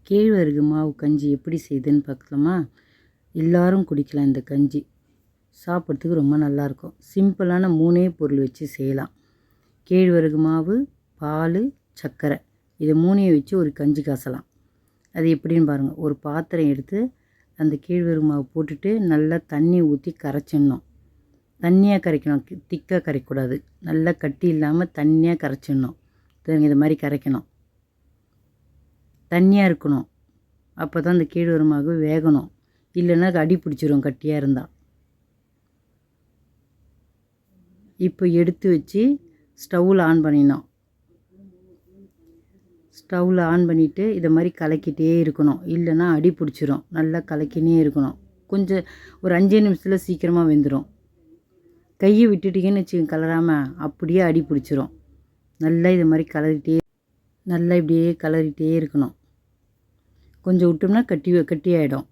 கேழ்வரகு மாவு கஞ்சி எப்படி செய்யுதுன்னு பார்க்கலாமா? எல்லாரும் குடிக்கலாம் இந்த கஞ்சி. சாப்பிட்றதுக்கு ரொம்ப நல்லாயிருக்கும். சிம்பிளான 3 பொருள் வச்சு செய்யலாம். கேழ்வரகு மாவு, பால், சர்க்கரை இதை 3 வச்சு ஒரு கஞ்சி காசலாம். அது எப்படின்னு பாருங்கள். ஒரு பாத்திரம் எடுத்து அந்த கேழ்வரகு மாவு போட்டுட்டு நல்லா தண்ணி ஊற்றி கரைச்சிடணும். தண்ணியாக கரைக்கணும், திக்காக கரைக்கக்கூடாது. நல்லா கட்டி இல்லாமல் தண்ணியாக கரைச்சிடணும். இது மாதிரி கரைக்கணும். தண்ணியாக இருக்கணும். அப்போ தான் அந்த கேழ்வரகு மாவு வேகணும். இல்லைன்னா அடி பிடிச்சிரும் கட்டியாக இருந்தால். இப்போ எடுத்து வச்சு ஸ்டவ்வில் ஆன் பண்ணிடணும். ஸ்டவ்வில் ஆன் பண்ணிவிட்டு இதை மாதிரி கலக்கிட்டே இருக்கணும். இல்லைன்னா அடி பிடிச்சிரும். நல்லா கலக்கினே இருக்கணும். கொஞ்சம் ஒரு 5 நிமிஷத்தில் சீக்கிரமாக வெந்துடும். கையை விட்டுட்டிங்கன்னு வச்சுக்கோங்க, கலராமல் அப்படியே அடி பிடிச்சிரும். நல்லா இது மாதிரி நல்லா இப்படியே கலரிட்டே இருக்கணும். கொஞ்சம் விட்டோம்னா கட்டி ஆகிடும்.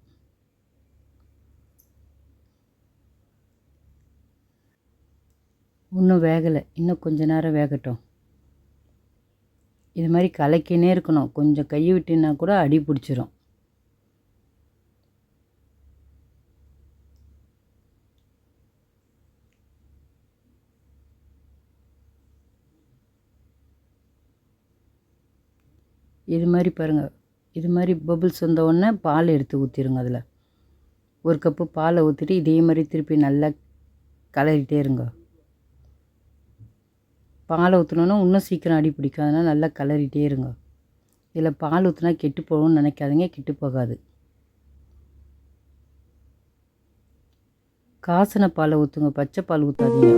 இன்னும் வேகலை, இன்னும் கொஞ்ச நேரம் வேகட்டும். இது மாதிரி கலக்கினே இருக்கணும். கொஞ்சம் கையை விட்டுனா கூட அடி பிடிச்சிரும். இது மாதிரி பாருங்கள். இது மாதிரி பபுள்ஸ் வந்த உடனே பால் எடுத்து ஊற்றிடுங்க. அதில் ஒரு கப்பு பாலை ஊற்றிட்டு இதே மாதிரி திருப்பி நல்லா கலரிட்டே இருங்க. பாலை ஊற்றினோன்னா இன்னும் சீக்கிரம் அடி பிடிக்கும். அதனால் நல்லா கலரிட்டே இருங்க. இதில் பால் ஊற்றினா கெட்டு போகணும்னு நினைக்காதீங்க, கெட்டு போகாது. காசின பாலை ஊற்றுங்க, பச்சை பால் ஊற்றாதீங்க.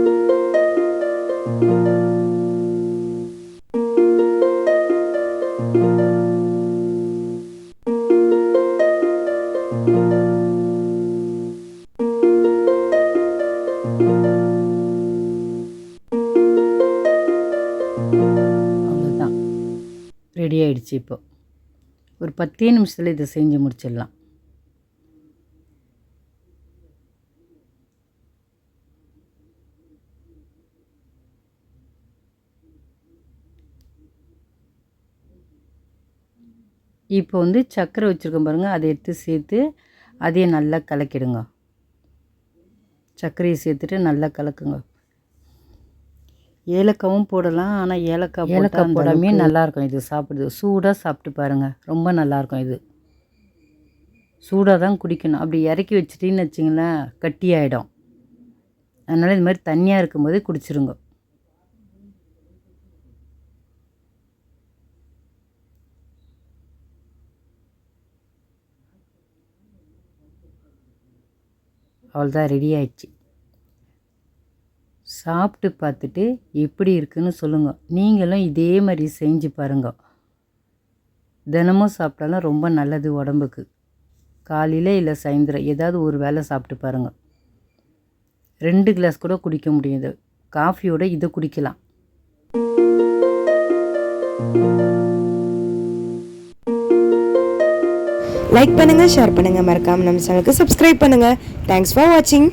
அவ்வளோதான், ரெடி ஆகிடுச்சு. இப்போ ஒரு 10 நிமிஷத்தில் இதை செஞ்சு முடிச்சிடலாம். இப்போ சர்க்கரை வச்சுருக்கோம் பாருங்கள், அதை எடுத்து சேர்த்து அதையே நல்லா கலக்கிடுங்க. சர்க்கரையை சேர்த்துட்டு நல்லா கலக்குங்க. ஏலக்காவும் போடலாம், ஆனால் ஏலக்காய் போடாமே நல்லாயிருக்கும். இது சாப்பிடுது சூடாக சாப்பிட்டு பாருங்கள், ரொம்ப நல்லாயிருக்கும். இது சூடாக தான் குடிக்கணும். அப்படி இறக்கி வச்சிட்டின்னு வச்சிங்களேன், கட்டி ஆகிடும். அதனால் இது மாதிரி தண்ணியாக இருக்கும்போது குடிச்சிருங்க. அவ்வளோதான், ரெடி ஆயிடுச்சு. சாப்பிட்டு பார்த்துட்டு எப்படி இருக்குன்னு சொல்லுங்கள். நீங்களும் இதே மாதிரி செஞ்சு பாருங்க. தினமும் சாப்பிட்டாலும் ரொம்ப நல்லது உடம்புக்கு. காலையில் இல்லை சாயந்தரம் ஏதாவது ஒரு வேளை சாப்பிட்டு பாருங்கள். 2 கிளாஸ் கூட குடிக்க முடியுது. காஃபியோட இதை குடிக்கலாம். லைக் பண்ணுங்கள், ஷேர் பண்ணுங்கள், மறக்காமல் நம்ம சேனலுக்கு சப்ஸ்கிரைப் பண்ணுங்கள். தேங்க்ஸ் ஃபார் வாட்சிங்.